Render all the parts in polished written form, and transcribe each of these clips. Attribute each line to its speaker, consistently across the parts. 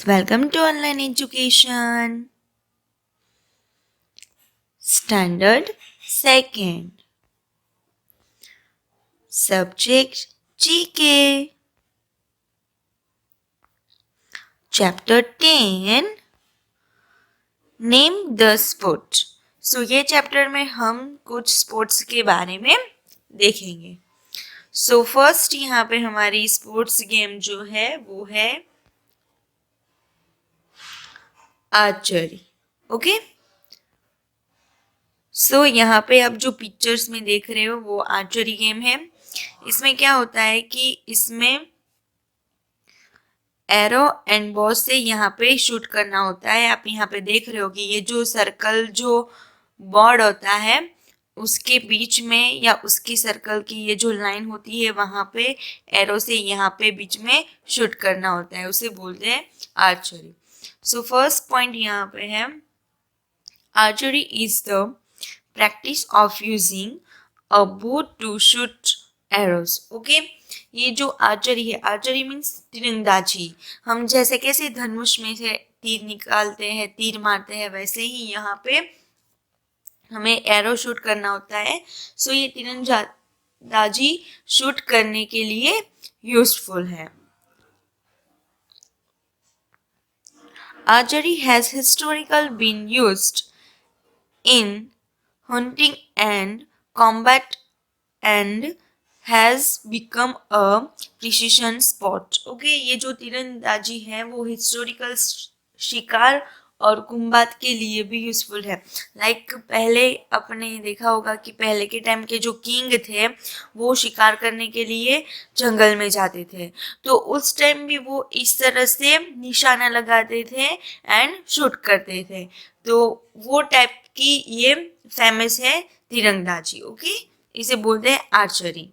Speaker 1: Welcome to online education. Standard second. Subject GK. Chapter 10. Name the sport. So ये chapter में हम कुछ sports के बारे में देखेंगे. सो फर्स्ट यहाँ पे हमारी स्पोर्ट्स गेम जो है वो है आर्चरी. ओके. सो यहाँ पे आप जो पिक्चर्स में देख रहे हो वो आर्चरी गेम है. इसमें क्या होता है कि इसमें एरो एंड बॉल से यहाँ पे शूट करना होता है. आप यहाँ पे देख रहे हो कि ये जो सर्कल जो बॉर्ड होता है उसके बीच में या उसकी सर्कल की ये जो लाइन होती है वहाँ पे एरो से यहाँ पे बीच में शूट करना होता है, उसे बोलते हैं आर्चरी. सो फर्स्ट पॉइंट यहाँ पे है archery is the practice of using a बो टू शूट एरोस. ओके. ये जो आर्चरी है, आर्चरी मीन्स तीरंदाजी. हम जैसे कैसे धनुष में से तीर निकालते हैं, तीर मारते हैं, वैसे ही यहाँ पे हमें एरो शूट करना होता है. सो ये तीरंदाजी शूट करने के लिए यूजफुल है. Archery has historically been used in hunting and combat and has become a precision sport. Okay, ये जो तीरंदाजी है वो हिस्टोरिकल शिकार और कुम्बात के लिए भी यूजफुल है. लाइक पहले आपने देखा होगा कि पहले के टाइम के जो किंग थे वो शिकार करने के लिए जंगल में जाते थे, तो उस टाइम भी वो इस तरह से निशाना लगाते थे एंड शूट करते थे. तो वो टाइप की ये फेमस है तीरंदाजी. ओके, इसे बोलते हैं आर्चरी.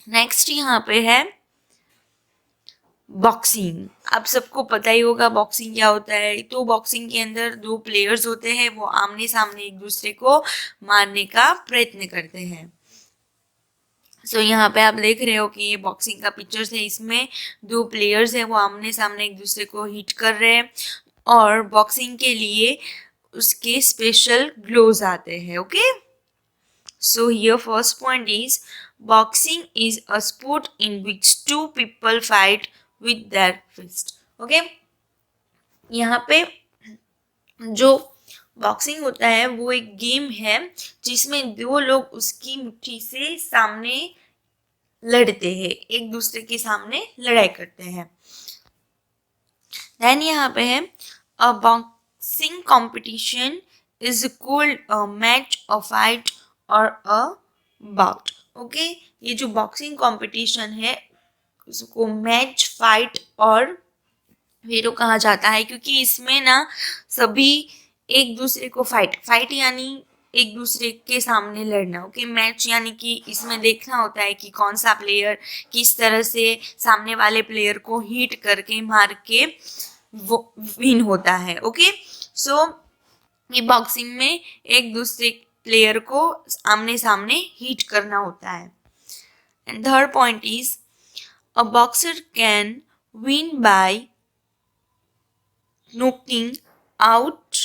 Speaker 1: नेक्स्ट यहाँ पे है बॉक्सिंग. आप सबको पता ही होगा बॉक्सिंग क्या होता है. तो बॉक्सिंग के अंदर दो प्लेयर्स होते हैं, वो आमने सामने एक दूसरे को मारने का प्रयत्न करते हैं. सो यहाँ पे आप देख रहे हो कि ये बॉक्सिंग का पिक्चर्स है. इसमें दो प्लेयर्स हैं, वो आमने सामने एक दूसरे को हिट कर रहे हैं और बॉक्सिंग के लिए उसके स्पेशल ग्लोव्स आते हैं. Okay. So here first point is boxing is a sport in which two people fight with their fist. Okay? यहाँ पे जो बॉक्सिंग होता है वो एक गेम है जिसमें दो लोग उसकी मुट्ठी से सामने लड़ते हैं, एक दूसरे के सामने लड़ाई करते हैं. देन यहाँ पे है a boxing competition is called a match, a fight और अ बाउट. ओके. ये जो बॉक्सिंग कंपटीशन है उसको मैच, फाइट और वीरो कहा जाता है, क्योंकि इसमें ना सभी एक दूसरे को फाइट यानी एक दूसरे के सामने लड़ना. ओके. मैच यानी कि इसमें देखना होता है कि कौन सा प्लेयर किस तरह से सामने वाले प्लेयर को हिट करके मार के वो विन होता है. ओके. सो ये बॉक्सिंग में एक दूसरे प्लेयर को आमने सामने हिट करना होता है. And third point is a boxer can win bye knocking out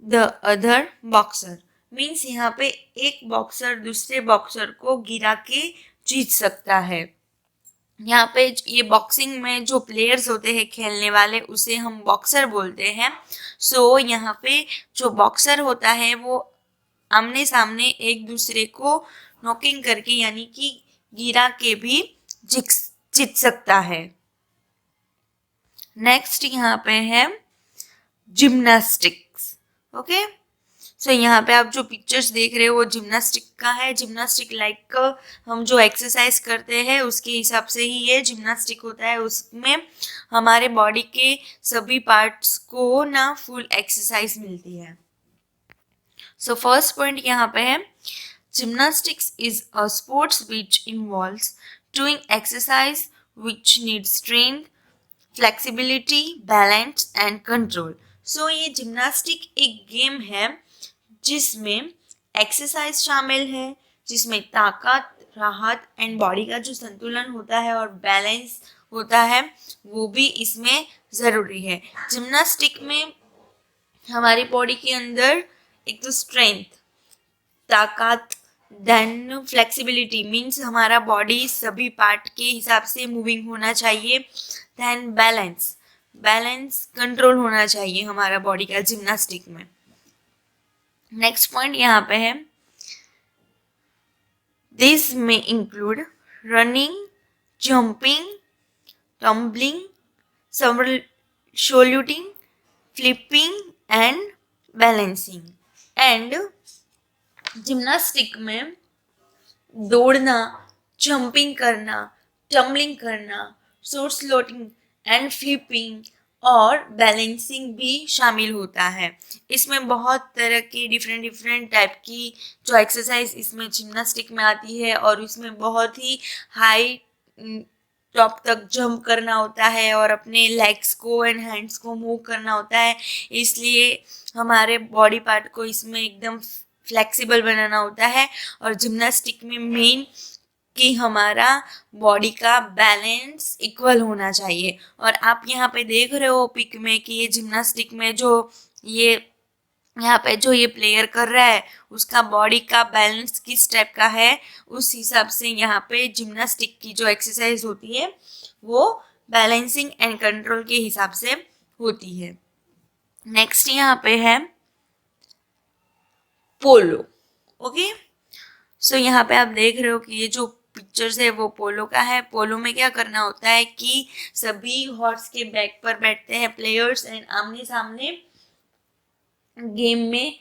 Speaker 1: the other boxer. Means यहाँ पे एक बॉक्सर दूसरे बॉक्सर को गिरा के जीत सकता है. यहाँ पे ये बॉक्सिंग में जो प्लेयर्स होते हैं खेलने वाले उसे हम बॉक्सर बोलते हैं. सो यहाँ पे जो बॉक्सर होता है वो आमने सामने एक दूसरे को नॉकिंग करके यानी कि गिरा के भी जीत सकता है. नेक्स्ट यहाँ पे है जिम्नास्टिक्स. ओके. सो यहाँ पे आप जो पिक्चर्स देख रहे हो वो जिम्नास्टिक का है. जिम्नास्टिक लाइक हम जो एक्सरसाइज करते हैं उसके हिसाब से ही ये जिम्नास्टिक होता है. उसमें हमारे बॉडी के सभी पार्ट्स को ना फुल एक्सरसाइज मिलती है. सो फर्स्ट पॉइंट यहाँ पे है gymnastics is a sports which involves doing exercise which need strength, flexibility, balance and control. So ये जिम्नास्टिक एक गेम है जिसमें एक्सरसाइज शामिल है, जिसमें ताकत, राहत एंड बॉडी का जो संतुलन होता है और बैलेंस होता है वो भी इसमें ज़रूरी है। जिम्नास्टिक में हमारी बॉडी के अंदर एक तो स्ट्रेंथ, ताकत, देन फ्लेक्सिबिलिटी मीन्स हमारा बॉडी सभी पार्ट के हिसाब से मूविंग होना चाहिए, देन बैलेंस, बैलेंस कंट्रोल होना चाहिए हमारा बॉडी का जिम्नास्टिक में। नेक्स्ट पॉइंट यहाँ पे है, दिस में include running, jumping, tumbling, saluting, flipping and balancing. And gymnastic में दौड़ना, जंपिंग करना, टम्बलिंग करना, सोल्यूटिंग एंड फ्लिपिंग और बैलेंसिंग भी शामिल होता है। इसमें बहुत तरह की डिफरेंट टाइप की जो एक्सरसाइज इसमें जिम्नास्टिक में आती है और इसमें बहुत ही हाई टॉप तक जंप करना होता है और अपने लेग्स को एंड हैंड्स को मूव करना होता है, इसलिए हमारे बॉडी पार्ट को इसमें एकदम फ्लेक्सिबल बनाना होता है। और जिम्नास्टिक में मेन कि हमारा बॉडी का बैलेंस इक्वल होना चाहिए। और आप यहाँ पे देख रहे हो पिक में कि ये जिम्नास्टिक में जो ये यहाँ पे जो ये प्लेयर कर रहा है उसका बॉडी का बैलेंस किस टाइप का है, उस हिसाब से यहाँ पे जिम्नास्टिक की जो एक्सरसाइज होती है वो बैलेंसिंग एंड कंट्रोल के हिसाब से होती है। नेक्स्ट यहाँ पे है पोलो। ओके, सो यहाँ पे आप देख रहे हो कि ये जो पिक्चर्स है वो पोलो का है। पोलो में क्या करना होता है कि सभी हॉर्स के बैक पर बैठते हैं प्लेयर्स एंड आमने सामने गेम में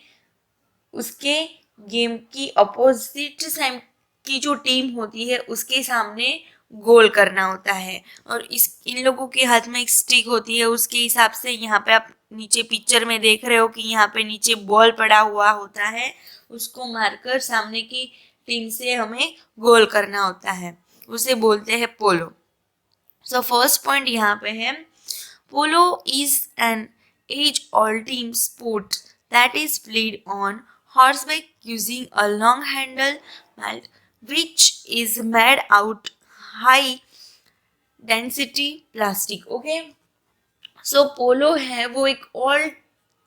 Speaker 1: उसके गेम की अपोजिट साइड की जो टीम होती है उसके सामने गोल करना होता है। और इन लोगों के हाथ में एक स्टिक होती है, उसके हिसाब से यहाँ पे आप नीचे पिक्चर में देख रहे हो कि यहाँ पे नीचे बॉल पड़ा हुआ होता है, उसको मारकर सामने की टीम से हमें गोल करना होता है, उसे बोलते हैं पोलो। सो फर्स्ट पॉइंट यहाँ पे है, polo is an age old team sport that is played on horseback using a long handle mallet which is made out high density plastic। Okay, so polo है वो एक ऑल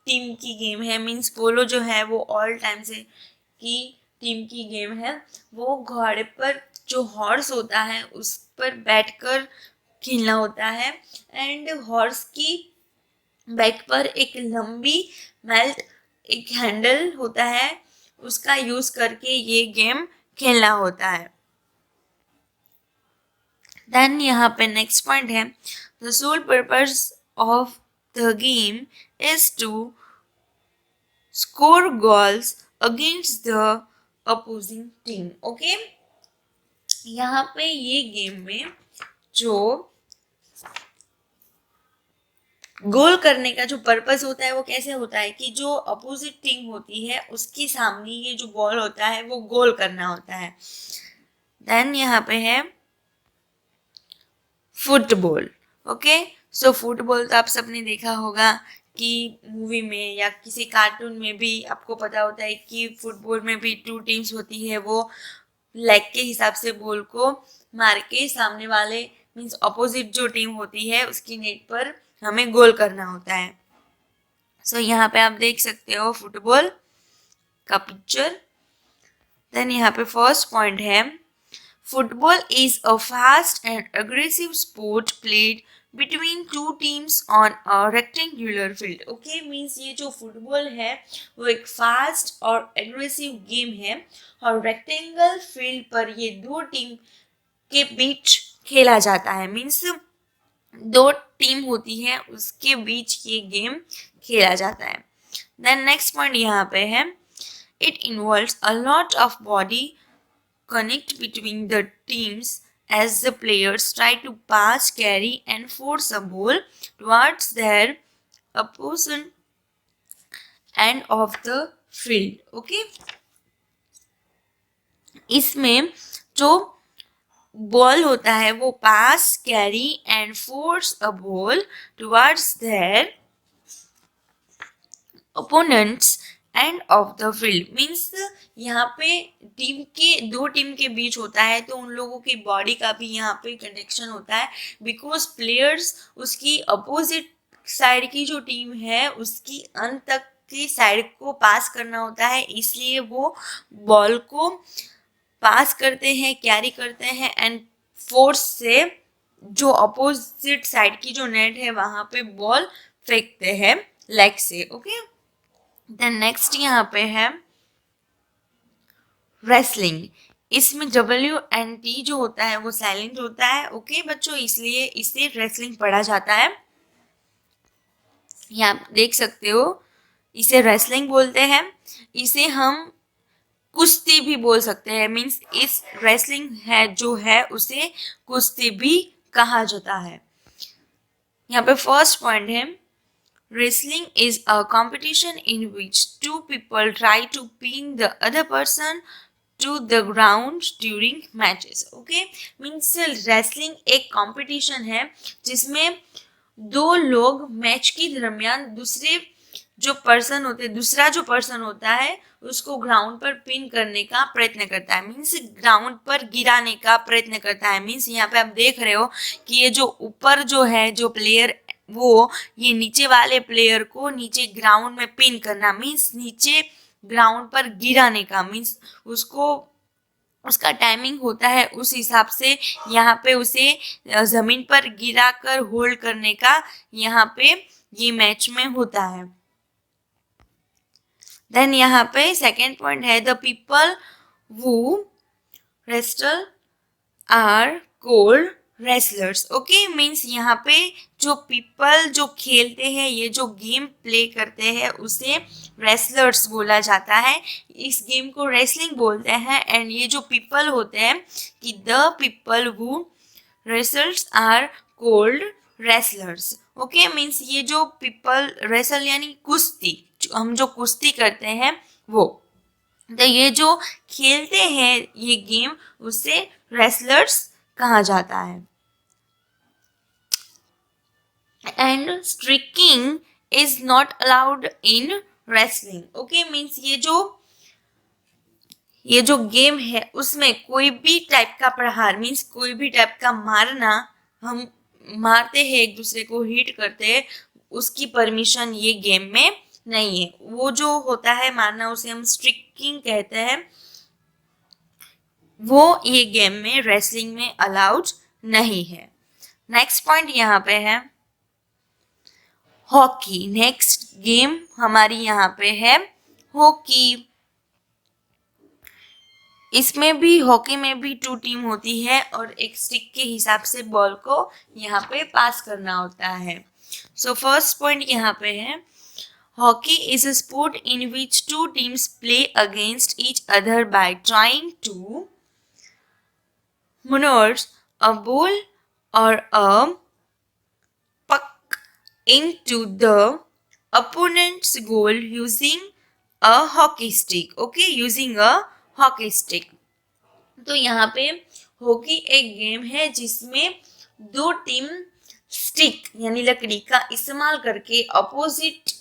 Speaker 1: टीम की game है, means polo जो है वो all time से की टीम की गेम है। वो घोड़े पर जो हॉर्स होता है उस पर बैठकर खेलना होता है एंड हॉर्स की बैक पर एक लंबी मेल्ट एक हैंडल होता है, उसका यूज करके ये गेम खेलना होता है। देन यहाँ पे नेक्स्ट पॉइंट है, the sole purpose of the game is to score goals against the opposing team. Okay, यहाँ पे ये गेम में जो गोल करने का जो पर्पस होता है वो कैसे होता है कि जो अपोजिट टीम होती है उसके सामने ये जो बॉल होता है वो गोल करना होता है। देन यहाँ पे है फुटबॉल। ओके, सो फुटबॉल तो आप सबने देखा होगा कि मूवी में या किसी कार्टून में भी आपको पता होता है कि फुटबॉल में भी 2 टीम्स होती है, वो लेग के हिसाब से बॉल को मार के सामने वाले मीन्स अपोजिट जो टीम होती है उसकी नेट पर हमें गोल करना होता है। सो यहाँ पे आप देख सकते हो फुटबॉल का पिक्चर। देन यहाँ पे फर्स्ट पॉइंट है, football is a fast and aggressive sport played between 2 teams on a rectangular field. Okay, means ये जो फुटबॉल है वो एक फास्ट और एग्रेसिव गेम है और रेक्टेंगल फील्ड पर ये 2 टीम के बीच खेला जाता है, मीन्स 2 टीम होती है उसके बीच ये गेम खेला जाता है। देन नेक्स्ट पॉइंट यहाँ पे है, it involves a lot of body connect between the teams as the players try to pass, carry and force a ball towards their opposite end of the field। okay, इसमें जो ball होता है वो pass, carry and force a ball towards their opponents end of the field, means यहाँ पे दो team के बीच होता है, तो उन लोगों की बॉडी का भी यहाँ पे कनेक्शन होता है, बिकॉज प्लेयर्स उसकी अपोजिट साइड की जो टीम है उसकी अंत तक की साइड को पास करना होता है, इसलिए वो बॉल को पास करते हैं, कैरी करते हैं एंड फोर्स से जो अपोजिट साइड की जो नेट है वहां पे बॉल फेंकते हैं लेग से। ओके, देन नेक्स्ट यहाँ पे है रेसलिंग। इसमें WNT जो होता है वो साइलेंट होता है। ओके बच्चों, इसलिए इसे रेसलिंग पढ़ा जाता है। यहाँ आप देख सकते हो, इसे रेसलिंग बोलते हैं। इसे हम कुश्ती भी बोल सकते हैं, मीन्स इस रेसलिंग है जो है उसे कुश्ती भी कहा जाता है। यहाँ पे फर्स्ट पॉइंट है, wrestling is a competition in which two people try to pin the other person to the ground during matches. Okay, means wrestling एक कॉम्पिटिशन है जिसमें दो लोग मैच के दरमियान दूसरा जो पर्सन होता है उसको ग्राउंड पर पिन करने का प्रयत्न करता है, मीन्स ग्राउंड पर गिराने का प्रयत्न करता है। मीन्स यहाँ पे आप देख रहे हो कि ये जो ऊपर जो है जो प्लेयर, वो ये नीचे वाले प्लेयर को नीचे ग्राउंड में पिन करना, मीन्स नीचे ग्राउंड पर गिराने का, मीन्स उसको उसका टाइमिंग होता है उस हिसाब से यहाँ पे उसे जमीन पर गिरा कर होल्ड करने का यहाँ पे ये मैच में होता है। देन यहाँ पे सेकेंड पॉइंट है, the people who wrestle are called wrestlers. Okay, means यहाँ पे जो पीपल जो खेलते हैं, ये जो गेम प्ले करते हैं उसे रेसलर्स बोला जाता है। इस गेम को रेसलिंग बोलते हैं। एंड ये जो पीपल होते हैं कि the people who wrestles are called wrestlers. Okay, means ये जो पीपल रेसल यानी कुश्ती, हम जो कुश्ती करते हैं वो, तो ये जो खेलते हैं ये गेम उसे रेसलर्स कहा जाता है। And striking is not allowed in wrestling. Okay, means ये जो गेम है उसमें कोई भी टाइप का प्रहार, मीन्स कोई भी टाइप का मारना, हम मारते हैं एक दूसरे को, हिट करते हैं, उसकी परमिशन ये गेम में नहीं है। वो जो होता है मारना उसे हम स्ट्रिकिंग कहते हैं, वो ये गेम में रेसलिंग में अलाउड नहीं है। नेक्स्ट पॉइंट यहाँ पे है हॉकी। नेक्स्ट गेम हमारी यहाँ पे है हॉकी। इसमें भी, हॉकी में भी 2 टीम होती है और एक स्टिक के हिसाब से बॉल को यहाँ पे पास करना होता है। सो फर्स्ट पॉइंट यहाँ पे है, hockey is a sport in which 2 teams play against each other by trying to maneuver a ball or a puck into the opponent's goal using a hockey stick. Okay, using a hockey stick. तो यहाँ पे hockey एक game है जिसमें 2 team stick यानी लकड़ी का इस्तेमाल करके अपोजिट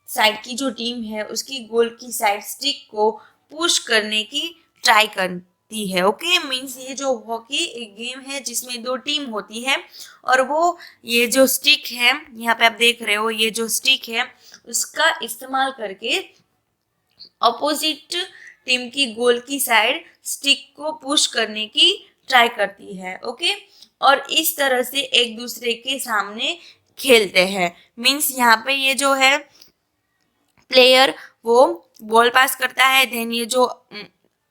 Speaker 1: साइड की जो टीम है उसकी गोल की साइड स्टिक को पुश करने की ट्राई करती है। ओके, मीन्स ये जो हॉकी एक गेम है जिसमें 2 टीम होती है और वो ये जो स्टिक है यहाँ पे आप देख रहे हो, ये जो स्टिक है उसका इस्तेमाल करके अपोजिट टीम की गोल की साइड स्टिक को पुश करने की ट्राई करती है। ओके, और इस तरह से एक दूसरे के सामने खेलते हैं। मीन्स यहाँ पे ये जो है प्लेयर वो बॉल पास करता है, देन ये जो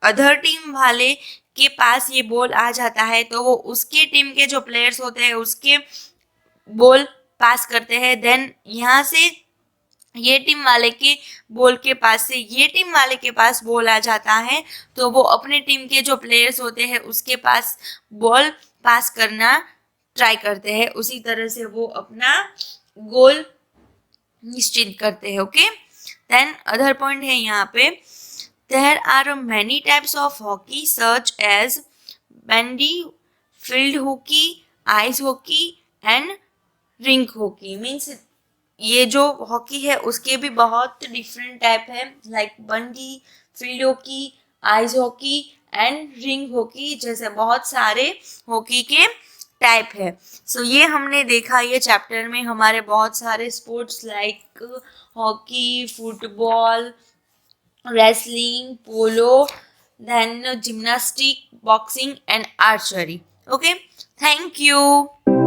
Speaker 1: अदर टीम वाले के पास ये बॉल आ जाता है तो वो उसके टीम के जो प्लेयर्स होते हैं उसके बॉल पास करते हैं। देन यहाँ से ये टीम वाले के बॉल के पास से ये टीम वाले के पास बॉल आ जाता है तो वो अपने टीम के जो प्लेयर्स होते हैं उसके पास बॉल पास करना ट्राई करते हैं। उसी तरह से वो अपना गोल निश्चित करते हैं। ओके, देन अदर पॉइंट है यहाँ पे, there are many types of hockey such as bandy, field hockey, ice hockey and rink hockey. Means ये जो हॉकी है उसके भी बहुत डिफरेंट टाइप है, like bandy, field hockey, ice hockey and ring hockey जैसे बहुत सारे हॉकी के टाइप है। सो ये हमने देखा, ये चैप्टर में हमारे बहुत सारे sports like hockey, football, wrestling, polo, then gymnastic, boxing and archery. Okay, thank you.